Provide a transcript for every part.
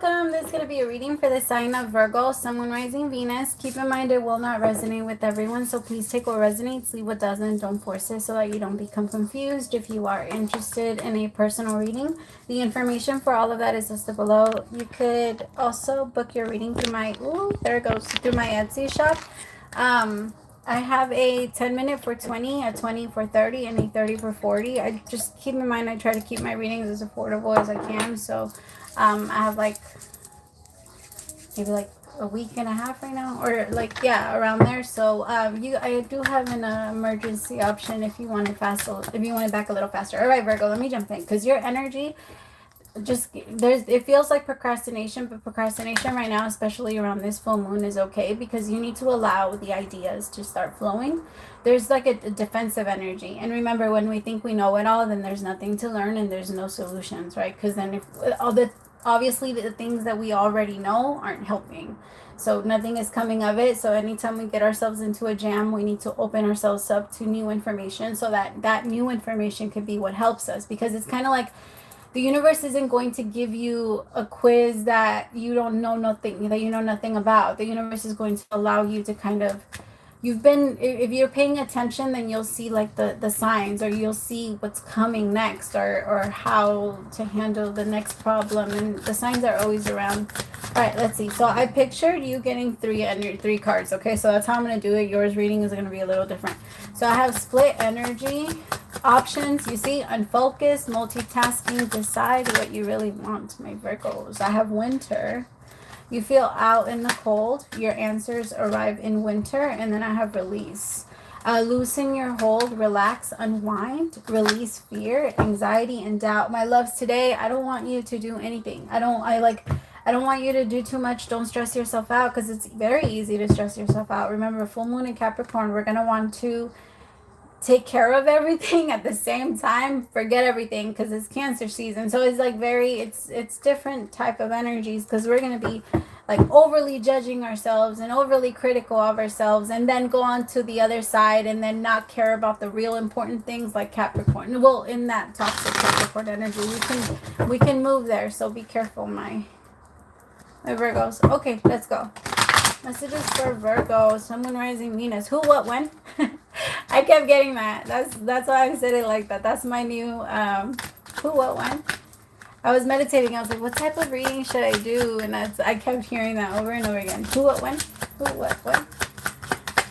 welcome. This is going to be a reading for the sign of Virgo, Sun, Moon, Rising, Venus. Keep in mind it will not resonate with everyone, so please take what resonates, leave what doesn't. Don't force it so that you don't become confused. If you are interested in a personal reading, the information for all of that is listed below. You could also book your reading through my, there it goes, through my Etsy shop. I have a 10-minute for 20, a 20 for 30, and a 30 for 40. I just keep in mind I try to keep my readings as affordable as I can. So I have like maybe like a week and a half right now, or like, yeah, around there. So I do have an emergency option if you want it fast, if you want it back a little faster. All right, Virgo, let me jump in because your energy it feels like procrastination, but procrastination right now, especially around this full moon, is okay because you need to allow the ideas to start flowing. There's like a defensive energy, and remember, when we think we know it all, then there's nothing to learn and there's no solutions, right? Because then if obviously the things that we already know aren't helping, so nothing is coming of it. So anytime we get ourselves into a jam, we need to open ourselves up to new information so that new information could be what helps us, because it's kind of like the universe isn't going to give you a quiz that you don't know nothing, that you know nothing about. The universe is going to allow you to kind of, if you're paying attention, then you'll see like the signs, or you'll see what's coming next, or how to handle the next problem, and the signs are always around. All right, let's see. So I pictured you getting three cards, okay? So that's how I'm going to do it. Yours reading is going to be a little different. So I have split energy, options, you see, unfocused, multitasking, decide what you really want, my Virgos. I have winter. You feel out in the cold. Your answers arrive in winter. And then I have release. Loosen your hold, relax, unwind, release fear, anxiety, and doubt. My loves, today, I don't want you to do anything. I don't want you to do too much. Don't stress yourself out, because it's very easy to stress yourself out. Remember, full moon in Capricorn, we're going to want to take care of everything at the same time. Forget everything, because it's Cancer season. So it's like it's different type of energies, because we're going to be like overly judging ourselves and overly critical of ourselves, and then go on to the other side and then not care about the real important things like Capricorn. Well, in that toxic Capricorn energy, we can move there. So be careful, my Virgos. Okay, let's go. Messages for Virgo, Sun, Moon, Rising, Venus. Who, what, when? I kept getting that. That's why I said it like that. That's my new who, what, when. I was meditating. I was like, what type of reading should I do? And I kept hearing that over and over again. Who, what, when? Who, what, when?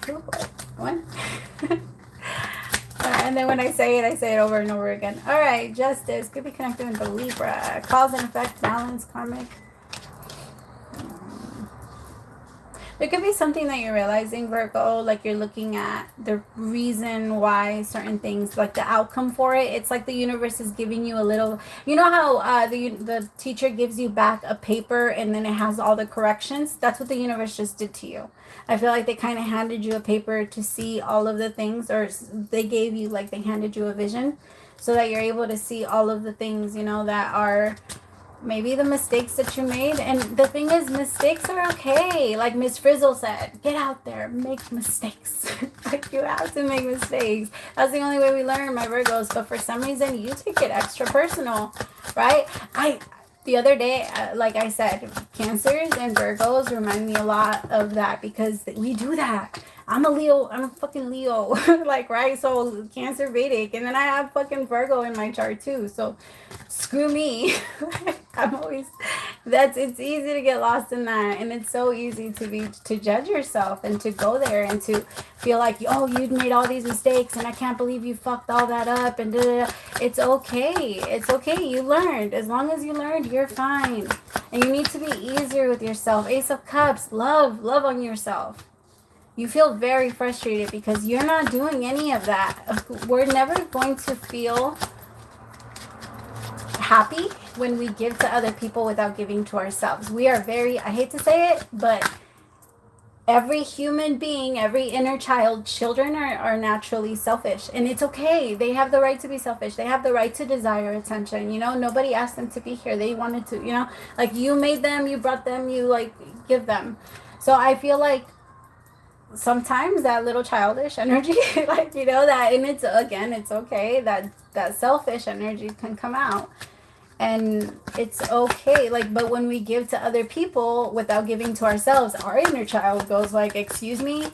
Who, what, when? And then when I say it over and over again. All right, justice. Could be connected with the Libra. Cause and effect, balance, karmic. There could be something that you're realizing, Virgo, like you're looking at the reason why certain things, like the outcome for it. It's like the universe is giving you a little, you know how the teacher gives you back a paper and then it has all the corrections? That's what the universe just did to you. I feel like they kind of handed you a paper to see all of the things, or they gave you, like they handed you a vision so that you're able to see all of the things, you know, that are maybe the mistakes that you made. And the thing is, mistakes are okay. Like Miss Frizzle said, get out there, make mistakes. Like, you have to make mistakes. That's the only way we learn, my Virgos. But for some reason, you take it extra personal, right? The other day, like I said, Cancers and Virgos remind me a lot of that, because we do that. I'm a Leo. I'm a fucking Leo. Like, right? So Cancer Vedic. And then I have fucking Virgo in my chart too. So screw me. I'm always, it's easy to get lost in that. And it's so easy to judge yourself and to go there and to feel like, oh, you made all these mistakes and I can't believe you fucked all that up and da-da-da. It's okay. It's okay. You learned. As long as you learned, you're fine. And you need to be easier with yourself. Ace of Cups, love on yourself. You feel very frustrated because you're not doing any of that. We're never going to feel happy when we give to other people without giving to ourselves. We are very, I hate to say it, but every human being, every inner child, children are naturally selfish. And it's okay. They have the right to be selfish. They have the right to desire attention. You know, nobody asked them to be here. They wanted to, you know, like you made them, you brought them, you like give them. So I feel like sometimes that little childish energy, like, you know, that, and it's, again, it's okay, that selfish energy can come out. And it's okay. Like, but when we give to other people without giving to ourselves, our inner child goes like, excuse me,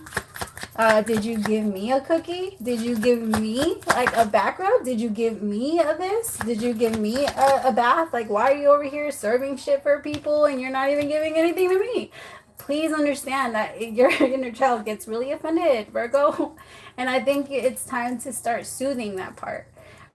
did you give me a cookie? Did you give me like a back rub? Did you give me a this? Did you give me a bath? Like, why are you over here serving shit for people and you're not even giving anything to me? Please understand that your inner child gets really offended, Virgo. And I think it's time to start soothing that part,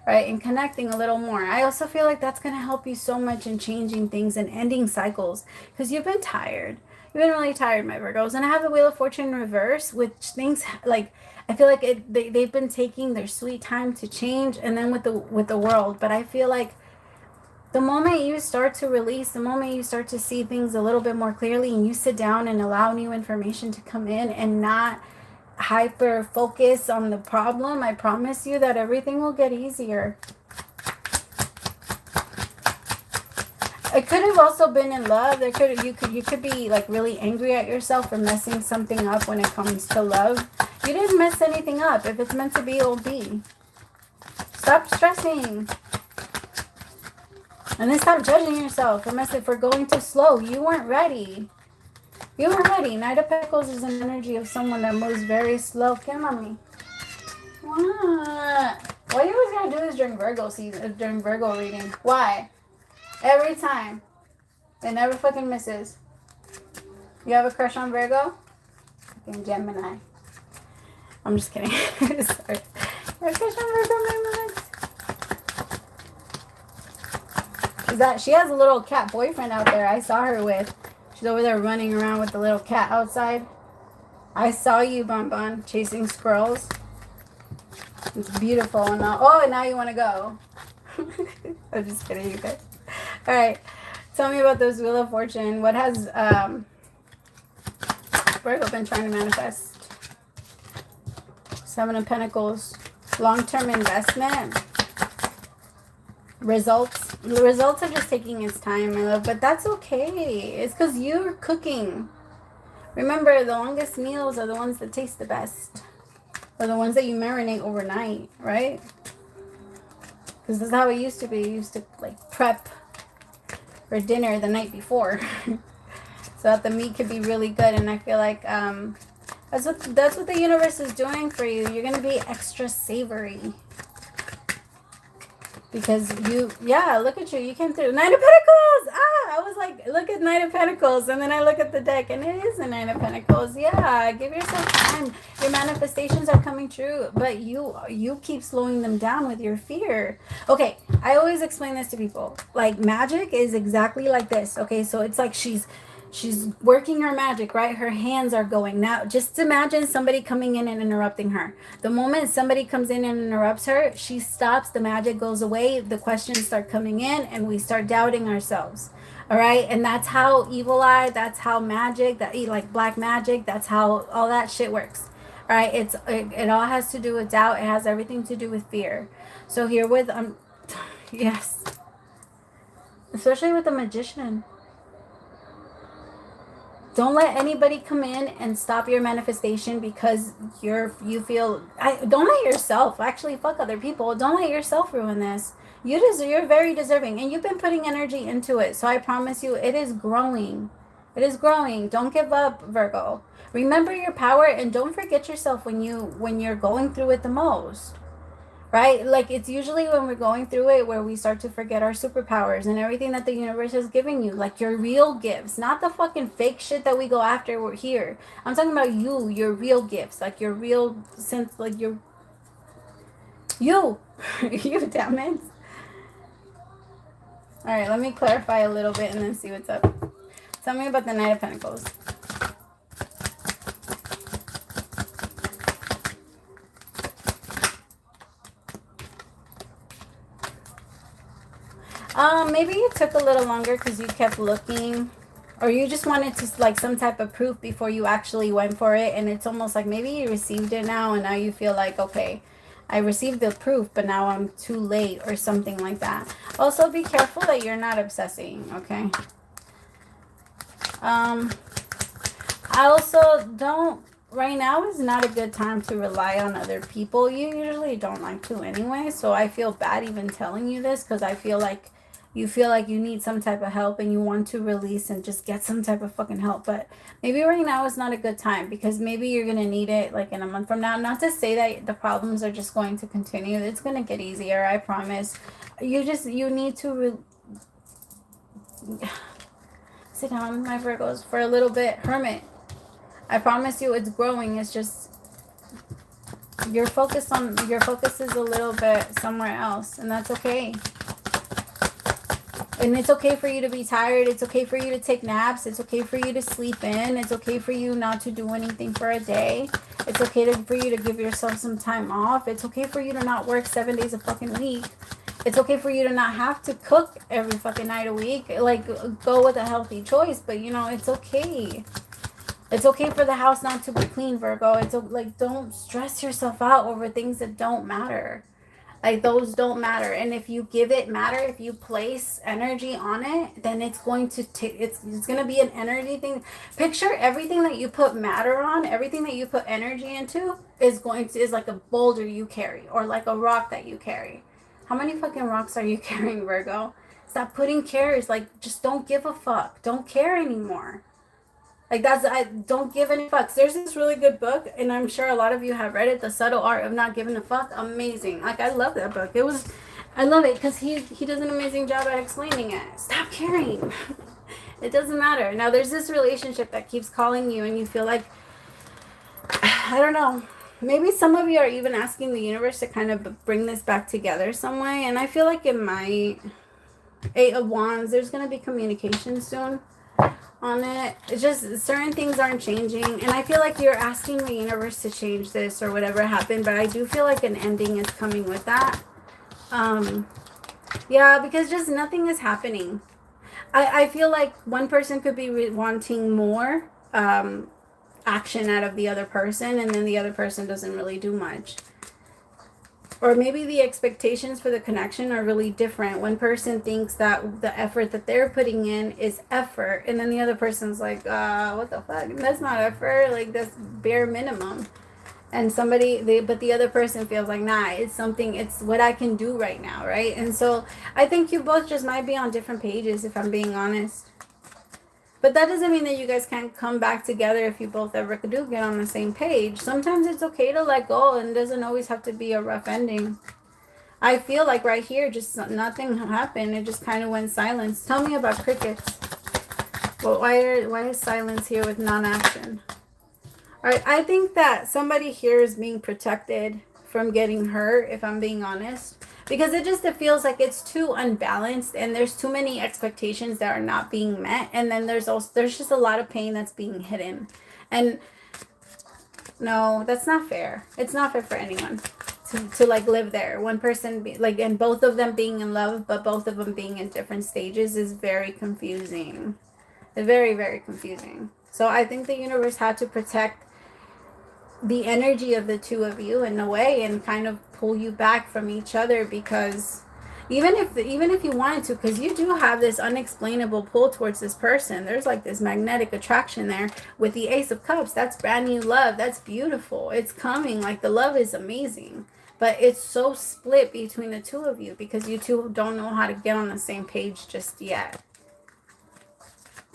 right? And connecting a little more. I also feel like that's going to help you so much in changing things and ending cycles, because you've been tired. You've been really tired, my Virgos. And I have the Wheel of Fortune in reverse, which things like, I feel like they've been taking their sweet time to change, and then with the world. But I feel like the moment you start to release, the moment you start to see things a little bit more clearly, and you sit down and allow new information to come in and not hyper focus on the problem, I promise you that everything will get easier. It could have also been in love. You could be like really angry at yourself for messing something up when it comes to love. You didn't mess anything up. If it's meant to be, it'll be. Stop stressing. And then stop judging yourself for going too slow. You weren't ready. You weren't ready. Knight of Pentacles is an energy of someone that moves very slow. Come on me. What? Why you always gotta do this during Virgo season, during Virgo reading? Why? Every time. It never fucking misses. You have a crush on Virgo? Fucking Gemini. I'm just kidding. Sorry. You have a crush on Virgo, she has a little cat boyfriend out there. I saw her with. She's over there running around with the little cat outside. I saw you, Bun Bun, chasing squirrels. It's beautiful. And now you want to go. I'm just kidding, you guys. All right. Tell me about this Wheel of Fortune. What has Virgo been trying to manifest? Seven of Pentacles. Long-term investment. Results. The results are just taking its time, my love, but that's okay. It's because you're cooking. Remember, the longest meals are the ones that taste the best, or the ones that you marinate overnight, right? Because this is how it used to be. You used to like prep for dinner the night before, so that the meat could be really good. And I feel like that's what the universe is doing for you. You're gonna be extra savory. Because look at you. You came through. Knight of Pentacles! I was like, look at Knight of Pentacles. And then I look at the deck, and it is a Knight of Pentacles. Yeah, give yourself time. Your manifestations are coming true, but you keep slowing them down with your fear. Okay, I always explain this to people. Like, magic is exactly like this. Okay, so it's like she's working her magic, right? Her hands are going. Now, just imagine somebody coming in and interrupting her. The moment somebody comes in and interrupts her, she stops, the magic goes away, the questions start coming in, and we start doubting ourselves. All right? And that's how evil eye, that's how magic, like black magic, that's how all that shit works. All right? It all has to do with doubt. It has everything to do with fear. So here with, yes. Especially with the Magician. Don't let anybody come in and stop your manifestation because you feel. Don't let yourself. Actually, fuck other people. Don't let yourself ruin this. You're very deserving, and you've been putting energy into it. So I promise you, it is growing. It is growing. Don't give up, Virgo. Remember your power, and don't forget yourself when you're going through it the most. Right? Like, it's usually when we're going through it where we start to forget our superpowers and everything that the universe is giving you. Like, your real gifts. Not the fucking fake shit that we go after we're here. I'm talking about your real gifts. Like, your real sense, like, you, damn it. Alright, let me clarify a little bit and then see what's up. Tell me about the Knight of Pentacles. Maybe it took a little longer because you kept looking, or you just wanted to like some type of proof before you actually went for it, and it's almost like maybe you received it now and now you feel like, okay, I received the proof but now I'm too late or something like that. Also, be careful that you're not obsessing, okay? I also don't, right now is not a good time to rely on other people. You usually don't like to anyway, so I feel bad even telling you this because I feel like you feel like you need some type of help and you want to release and just get some type of fucking help. But maybe right now is not a good time, because maybe you're going to need it like in a month from now. Not to say that the problems are just going to continue. It's going to get easier, I promise. You need to sit down, my Virgos, for a little bit. Hermit, I promise you it's growing. It's just your focus is a little bit somewhere else, and that's okay. And it's okay for you to be tired. It's okay for you to take naps. It's okay for you to sleep in. It's okay for you not to do anything for a day. It's okay for you to give yourself some time off. It's okay for you to not work 7 days a fucking week. It's okay for you to not have to cook every fucking night a week. Like, go with a healthy choice. But, you know, it's okay. It's okay for the house not to be clean, Virgo. It's like, don't stress yourself out over things that don't matter. Like, those don't matter. And if you give it matter, if you place energy on it, then it's going to it's going to be an energy thing. Picture everything that you put matter on, everything that you put energy into is like a boulder you carry, or like a rock that you carry. How many fucking rocks are you carrying, Virgo? Stop putting cares. Like, just don't give a fuck. Don't care anymore. Like, I don't give any fucks. There's this really good book, and I'm sure a lot of you have read it, The Subtle Art of Not Giving a Fuck. Amazing. Like, I love that book. I love it because he does an amazing job at explaining it. Stop caring. It doesn't matter. Now, there's this relationship that keeps calling you, and you feel like, I don't know, maybe some of you are even asking the universe to kind of bring this back together some way, and I feel like it might. 8 of Wands, there's going to be communication soon on it. It's just certain things aren't changing, and I feel like you're asking the universe to change this or whatever happened, but I do feel like an ending is coming with that. Yeah, because just nothing is happening. I feel like one person could be wanting more action out of the other person, and then the other person doesn't really do much. Or maybe the expectations for the connection are really different. One person thinks that the effort that they're putting in is effort, and then the other person's like, what the fuck? That's not effort. Like, that's bare minimum. And but the other person feels like, nah, it's what I can do right now, right? And so I think you both just might be on different pages, if I'm being honest. But that doesn't mean that you guys can't come back together if you both ever do get on the same page. Sometimes it's okay to let go, and it doesn't always have to be a rough ending. I feel like right here, just nothing happened. It just kind of went silence. Tell me about crickets. Well, why is silence here with non-action? All right, I think that somebody here is being protected from getting hurt, if I'm being honest. Because it feels like it's too unbalanced, and there's too many expectations that are not being met, and then there's just a lot of pain that's being hidden. And no, that's not fair. It's not fair for anyone to like live there. One person and both of them being in love, but both of them being in different stages is very confusing. It's very, very confusing. So I think the universe had to protect the energy of the two of you in a way, and kind of pull you back from each other, because even if you wanted to, because you do have this unexplainable pull towards this person. There's like this magnetic attraction there with the Ace of Cups. That's brand new love. That's beautiful. It's coming. Like, the love is amazing, but it's so split between the two of you because you two don't know how to get on the same page just yet.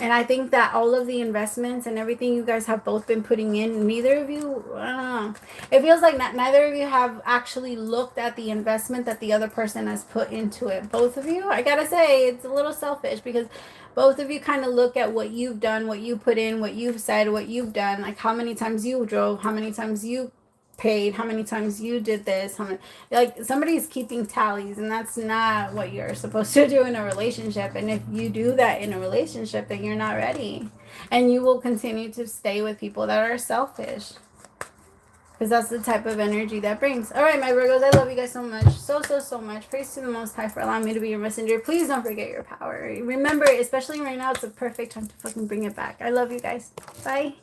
And I think that all of the investments and everything you guys have both been putting in, neither of you, I don't know. It feels like neither of you have actually looked at the investment that the other person has put into it. Both of you, I gotta say, it's a little selfish, because both of you kind of look at what you've done, what you put in, what you've said, what you've done, like how many times you drove, how many times you paid, how many times you did this, like somebody's keeping tallies, and that's not what you're supposed to do in a relationship. And if you do that in a relationship, then you're not ready, and you will continue to stay with people that are selfish, because that's the type of energy that brings. All right, my Virgos, I love you guys so much, so much. Praise to the Most High for allowing me to be your messenger. Please don't forget your power. Remember, especially right now, it's a perfect time to fucking bring it back. I love you guys. Bye.